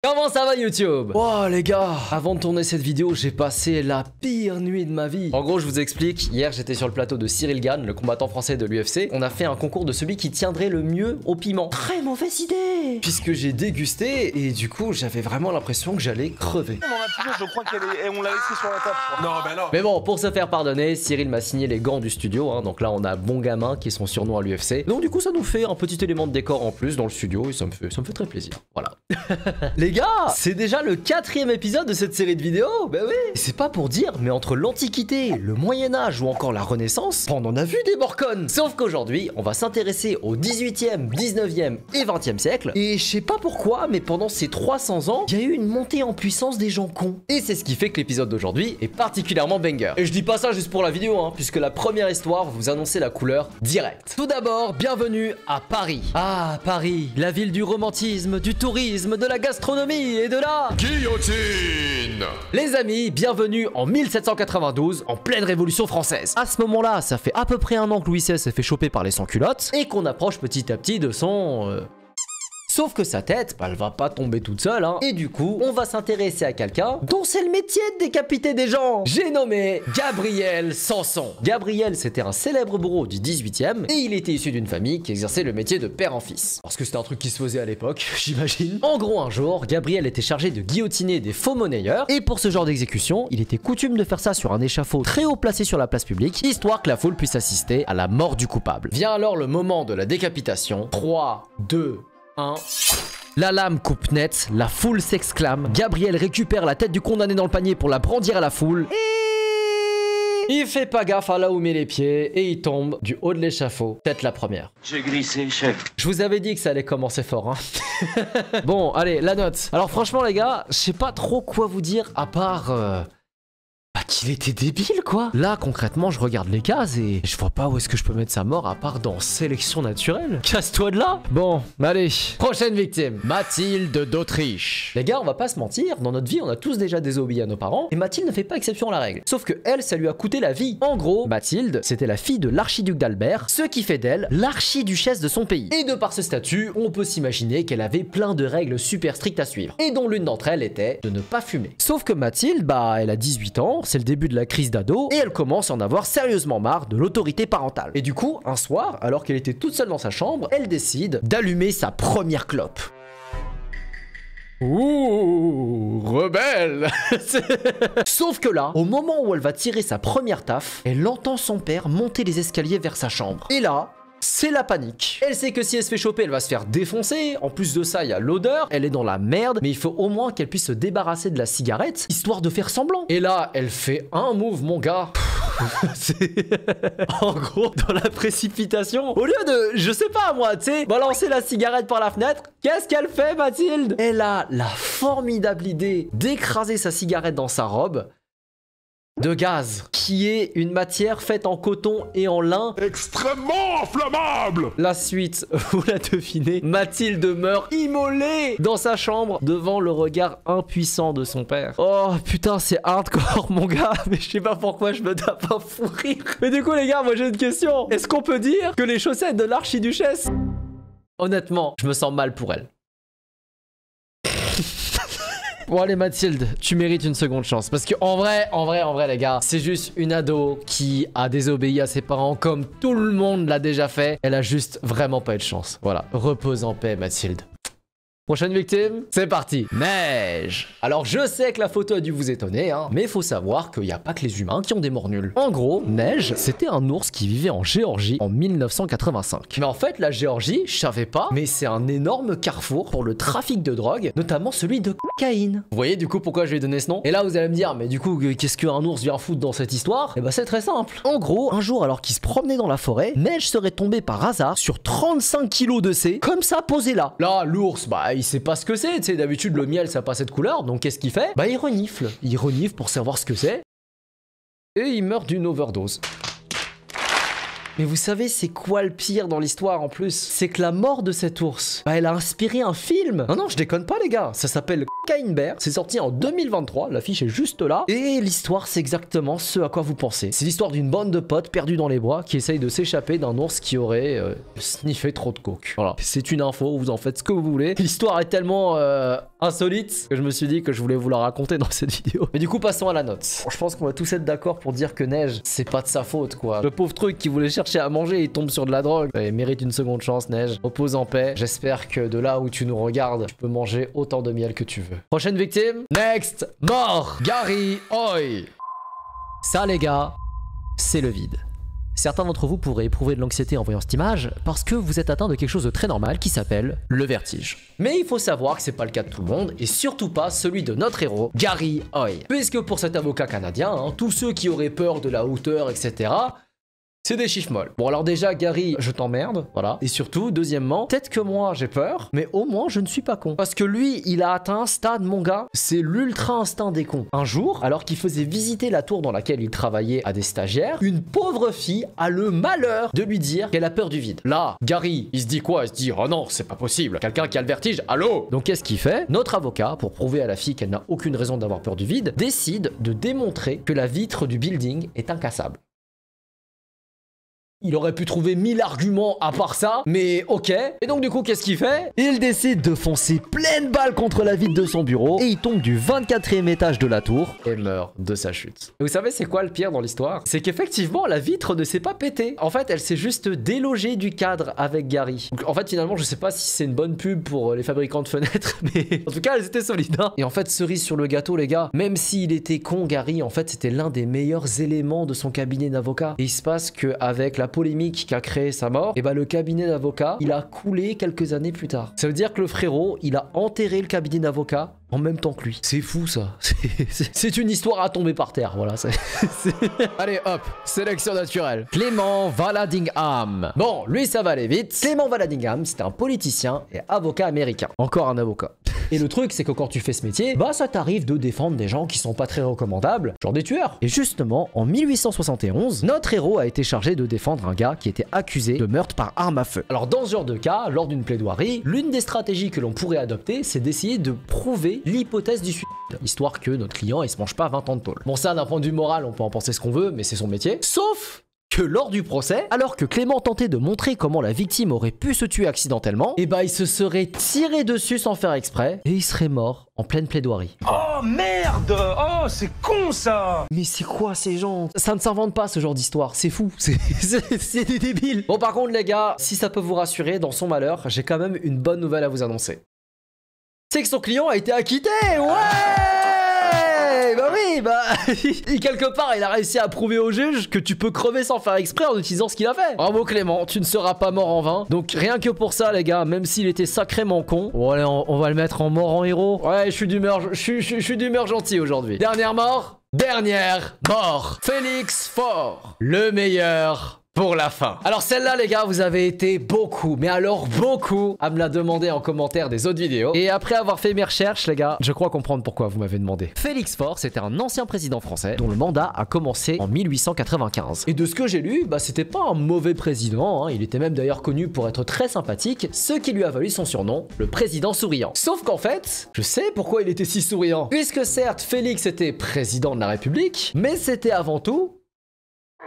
Comment ça va YouTube? Oh les gars, avant de tourner cette vidéo, j'ai passé la pire nuit de ma vie. En gros, je vous explique, hier j'étais sur le plateau de Cyril Gane, le combattant français de l'UFC. On a fait un concours de celui qui tiendrait le mieux au piment. Très mauvaise idée, puisque j'ai dégusté et du coup j'avais vraiment l'impression que j'allais crever. Je crois qu'on l'a laissé sur la table. Non, ben non. Mais bon, pour se faire pardonner, Cyril m'a signé les gants du studio, hein. Donc là on a Bon Gamin qui est son surnom à l'UFC. Donc du coup ça nous fait un petit élément de décor en plus dans le studio et ça me fait très plaisir. Voilà. Les gars, c'est déjà le 4e épisode de cette série de vidéos. Bah oui. C'est pas pour dire, mais entre l'Antiquité, le Moyen-Âge ou encore la Renaissance, on en a vu des morconnes. Sauf qu'aujourd'hui, on va s'intéresser au 18e, 19e et 20e siècle. Et je sais pas pourquoi, mais pendant ces 300 ans, il y a eu une montée en puissance des gens cons. Et c'est ce qui fait que l'épisode d'aujourd'hui est particulièrement banger. Et je dis pas ça juste pour la vidéo, hein, puisque la première histoire va vous annoncer la couleur directe. Tout d'abord, bienvenue à Paris. Ah, Paris, la ville du romantisme, du tourisme, de la gastronomie et de la guillotine. Les amis, bienvenue en 1792, en pleine Révolution française. À ce moment-là, ça fait à peu près un an que Louis XVI s'est fait choper par les sans-culottes et qu'on approche petit à petit de son... Sauf que sa tête, bah, elle va pas tomber toute seule, hein. Et du coup, on va s'intéresser à quelqu'un dont c'est le métier de décapiter des gens. J'ai nommé Gabriel Sanson. Gabriel, c'était un célèbre bourreau du 18e et il était issu d'une famille qui exerçait le métier de père en fils. Parce que c'était un truc qui se faisait à l'époque, j'imagine. En gros, un jour, Gabriel était chargé de guillotiner des faux monnayeurs et pour ce genre d'exécution, il était coutume de faire ça sur un échafaud très haut placé sur la place publique, histoire que la foule puisse assister à la mort du coupable. Vient alors le moment de la décapitation. 3, 2, 1. La lame coupe net, la foule s'exclame, Gabriel récupère la tête du condamné dans le panier pour la brandir à la foule et... il fait pas gaffe à là où met les pieds et il tombe du haut de l'échafaud, tête la première. J'ai glissé, chef. Je vous avais dit que ça allait commencer fort, hein. Bon, allez, la note. Alors franchement les gars, je sais pas trop quoi vous dire à part... qu'il était débile quoi. Là concrètement je regarde les cases et je vois pas où est-ce que je peux mettre sa mort à part dans sélection naturelle. Casse-toi de là. Bon allez, prochaine victime, Mathilde d'Autriche. Les gars on va pas se mentir, dans notre vie on a tous déjà désobéi à nos parents et Mathilde ne fait pas exception à la règle. Sauf que elle, ça lui a coûté la vie. En gros, Mathilde c'était la fille de l'archiduc d'Albert, ce qui fait d'elle l'archiduchesse de son pays. Et de par ce statut, on peut s'imaginer qu'elle avait plein de règles super strictes à suivre. Et dont l'une d'entre elles était de ne pas fumer. Sauf que Mathilde, bah elle a 18 ans, c'est le début de la crise d'ado et elle commence à en avoir sérieusement marre de l'autorité parentale. Et du coup, un soir, alors qu'elle était toute seule dans sa chambre, elle décide d'allumer sa première clope. Ouh, rebelle. Sauf que là, au moment où elle va tirer sa première taffe, elle entend son père monter les escaliers vers sa chambre. Et là... c'est la panique. Elle sait que si elle se fait choper, elle va se faire défoncer. En plus de ça, il y a l'odeur. Elle est dans la merde. Mais il faut au moins qu'elle puisse se débarrasser de la cigarette, histoire de faire semblant. Et là, elle fait un move, mon gars. En gros, dans la précipitation, au lieu de, je sais pas moi, tu sais, balancer la cigarette par la fenêtre, qu'est-ce qu'elle fait, Mathilde? Elle a la formidable idée d'écraser sa cigarette dans sa robe de gaz, qui est une matière faite en coton et en lin extrêmement inflammable. La suite, vous la devinez, Mathilde meurt immolée dans sa chambre devant le regard impuissant de son père. Oh putain, c'est hardcore mon gars, mais je sais pas pourquoi je me tape un fou rire. Mais du coup les gars, moi j'ai une question. Est-ce qu'on peut dire que les chaussettes de l'archiduchesse... Honnêtement, je me sens mal pour elle. Bon allez Mathilde, tu mérites une seconde chance. Parce que en vrai les gars, c'est juste une ado qui a désobéi à ses parents comme tout le monde l'a déjà fait. Elle a juste vraiment pas eu de chance. Voilà, repose en paix Mathilde. Prochaine victime, c'est parti. Neige. Alors je sais que la photo a dû vous étonner, hein, mais il faut savoir qu'il n'y a pas que les humains qui ont des morts nuls. En gros, Neige, c'était un ours qui vivait en Géorgie en 1985. Mais en fait, la Géorgie, je savais pas, mais c'est un énorme carrefour pour le trafic de drogue, notamment celui de cocaïne. Vous voyez du coup pourquoi je lui ai donné ce nom? Et là vous allez me dire, mais du coup, qu'est-ce qu'un ours vient foutre dans cette histoire? Et bah c'est très simple. En gros, un jour alors qu'il se promenait dans la forêt, Neige serait tombé par hasard sur 35 kilos de C, comme ça posé là. Là, l'ours, bah il sait pas ce que c'est, tu sais, d'habitude le miel ça a pas cette couleur, donc qu'est-ce qu'il fait? Bah il renifle pour savoir ce que c'est, et il meurt d'une overdose. Mais vous savez c'est quoi le pire dans l'histoire en plus? C'est que la mort de cet ours, bah elle a inspiré un film. Non, je déconne pas les gars, ça s'appelle Cocaine Bear, c'est sorti en 2023, l'affiche est juste là, et l'histoire c'est exactement ce à quoi vous pensez. C'est l'histoire d'une bande de potes perdus dans les bois qui essayent de s'échapper d'un ours qui aurait sniffé trop de coke. Voilà, c'est une info, vous en faites ce que vous voulez. L'histoire est tellement insolite que je me suis dit que je voulais vous la raconter dans cette vidéo. Mais du coup, passons à la note. Bon, je pense qu'on va tous être d'accord pour dire que Neige, c'est pas de sa faute, quoi. Le pauvre truc qui voulait chercher à manger, il tombe sur de la drogue. Il mérite une seconde chance, Neige. Repose en paix. J'espère que de là où tu nous regardes, tu peux manger autant de miel que tu veux. Prochaine victime. Next. Mort. Gary Hoy. Ça, les gars, c'est le vide. Certains d'entre vous pourraient éprouver de l'anxiété en voyant cette image parce que vous êtes atteint de quelque chose de très normal qui s'appelle le vertige. Mais il faut savoir que c'est pas le cas de tout le monde et surtout pas celui de notre héros, Gary Hoy. Puisque pour cet avocat canadien, tous ceux qui auraient peur de la hauteur, etc., c'est des chiffres molles. Bon alors déjà Gary, je t'emmerde, voilà. Et surtout, deuxièmement, peut-être que moi j'ai peur, mais au moins je ne suis pas con. Parce que lui, il a atteint un stade, mon gars, c'est l'ultra instinct des cons. Un jour, alors qu'il faisait visiter la tour dans laquelle il travaillait à des stagiaires, une pauvre fille a le malheur de lui dire qu'elle a peur du vide. Là, Gary, il se dit quoi? Il se dit, oh non, c'est pas possible, quelqu'un qui a le vertige, allô? Donc qu'est-ce qu'il fait? Notre avocat, pour prouver à la fille qu'elle n'a aucune raison d'avoir peur du vide, décide de démontrer que la vitre du building est incassable. Il aurait pu trouver 1000 arguments à part ça, mais ok. Et donc du coup, qu'est-ce qu'il fait? Il décide de foncer pleine balle contre la vitre de son bureau et il tombe du 24e étage de la tour et meurt de sa chute. Et vous savez c'est quoi le pire dans l'histoire? C'est qu'effectivement, la vitre ne s'est pas pétée. En fait, elle s'est juste délogée du cadre avec Gary. Donc, en fait, finalement, je sais pas si c'est une bonne pub pour les fabricants de fenêtres, mais en tout cas, elles étaient solides. Hein. Et en fait, cerise sur le gâteau, les gars, même s'il était con, Gary, en fait, c'était l'un des meilleurs éléments de son cabinet d'avocat. Et il se passe qu'avec la polémique qui a créé sa mort, et bah le cabinet d'avocat, il a coulé quelques années plus tard. Ça veut dire que le frérot, il a enterré le cabinet d'avocat en même temps que lui. C'est fou ça. C'est une histoire à tomber par terre, voilà. Allez hop, sélection naturelle. Clément Vallandigham. Bon, lui ça va aller vite. Clément Vallandigham, c'était un politicien et avocat américain. Encore un avocat. Et le truc, c'est que quand tu fais ce métier, bah ça t'arrive de défendre des gens qui sont pas très recommandables, genre des tueurs. Et justement, en 1871, notre héros a été chargé de défendre un gars qui était accusé de meurtre par arme à feu. Alors dans ce genre de cas, lors d'une plaidoirie, l'une des stratégies que l'on pourrait adopter, c'est d'essayer de prouver l'hypothèse du suicide, histoire que notre client il se mange pas 20 ans de tôle. Bon ça, d'un point de vue moral, on peut en penser ce qu'on veut, mais c'est son métier. Sauf que lors du procès, alors que Clément tentait de montrer comment la victime aurait pu se tuer accidentellement, et bah il se serait tiré dessus sans faire exprès, et il serait mort en pleine plaidoirie. Oh merde! Oh c'est con ça! Mais c'est quoi ces gens? Ça ne s'invente pas ce genre d'histoire, c'est fou, c'est des débiles. Bon par contre les gars, si ça peut vous rassurer, dans son malheur, j'ai quand même une bonne nouvelle à vous annoncer. C'est que son client a été acquitté, ouais! Bah oui, bah... Et quelque part, il a réussi à prouver au juge que tu peux crever sans faire exprès en utilisant ce qu'il a fait. Bravo Clément, tu ne seras pas mort en vain. Donc rien que pour ça, les gars, même s'il était sacrément con... Bon allez, on va le mettre en mort en héros. Ouais, je suis d'humeur gentille aujourd'hui. Dernière mort. Félix Faure, le meilleur... pour la fin. Alors celle-là les gars, vous avez été beaucoup, mais alors beaucoup à me la demander en commentaire des autres vidéos. Et après avoir fait mes recherches les gars, je crois comprendre pourquoi vous m'avez demandé. Félix Faure, c'était un ancien président français dont le mandat a commencé en 1895. Et de ce que j'ai lu, bah c'était pas un mauvais président, hein. Il était même d'ailleurs connu pour être très sympathique, ce qui lui a valu son surnom, le président souriant. Sauf qu'en fait, je sais pourquoi il était si souriant. Puisque certes, Félix était président de la République, mais c'était avant tout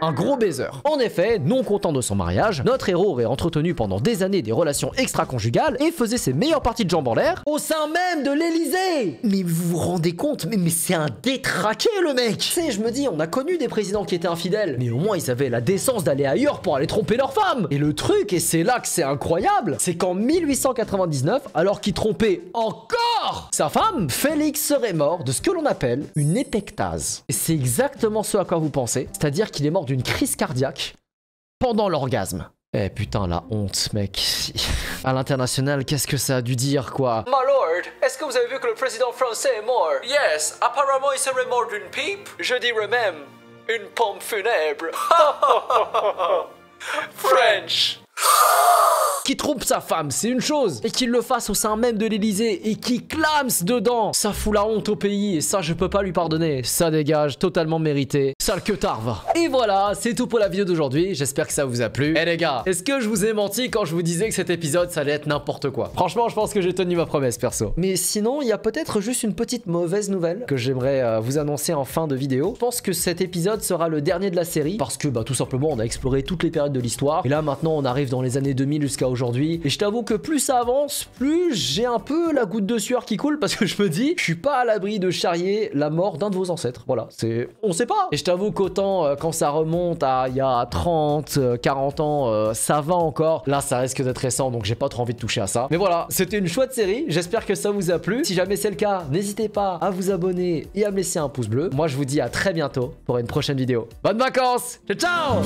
un gros baiser. En effet, non content de son mariage, notre héros aurait entretenu pendant des années des relations extra-conjugales et faisait ses meilleures parties de jambes en l'air au sein même de l'Élysée. Mais vous vous rendez compte, mais c'est un détraqué le mec. Tu sais, je me dis, on a connu des présidents qui étaient infidèles, mais au moins ils avaient la décence d'aller ailleurs pour aller tromper leur femme. Et le truc, et c'est là que c'est incroyable, c'est qu'en 1899, alors qu'il trompait encore sa femme, Félix serait mort de ce que l'on appelle une épectase. Et c'est exactement ce à quoi vous pensez, c'est-à-dire qu'il est mort d'une crise cardiaque pendant l'orgasme. Eh putain la honte mec. À l'international, qu'est-ce que ça a dû dire quoi? My lord, est-ce que vous avez vu que le président français est mort? Yes, apparemment il serait mort d'une pipe. Je dirais même une pompe funèbre. French. Qui trompe sa femme, c'est une chose, et qu'il le fasse au sein même de l'Élysée et qui clame dedans, ça fout la honte au pays et ça je peux pas lui pardonner, ça dégage, totalement mérité, sale que tarve. Et voilà, c'est tout pour la vidéo d'aujourd'hui, j'espère que ça vous a plu. Eh les gars, est-ce que je vous ai menti quand je vous disais que cet épisode ça allait être n'importe quoi? Franchement, je pense que j'ai tenu ma promesse perso. Mais sinon, il y a peut-être juste une petite mauvaise nouvelle que j'aimerais vous annoncer en fin de vidéo. Je pense que cet épisode sera le dernier de la série parce que bah tout simplement on a exploré toutes les périodes de l'histoire et là maintenant on arrive dans les années 2000 jusqu'à aujourd'hui. Et je t'avoue que plus ça avance, plus j'ai un peu la goutte de sueur qui coule parce que je me dis, je suis pas à l'abri de charrier la mort d'un de vos ancêtres. Voilà, on sait pas. Et je t'avoue qu'autant quand ça remonte à il y a 30, 40 ans, ça va encore. Là, ça risque d'être récent, donc j'ai pas trop envie de toucher à ça. Mais voilà, c'était une chouette série. J'espère que ça vous a plu. Si jamais c'est le cas, n'hésitez pas à vous abonner et à me laisser un pouce bleu. Moi, je vous dis à très bientôt pour une prochaine vidéo. Bonnes vacances. Ciao, ciao.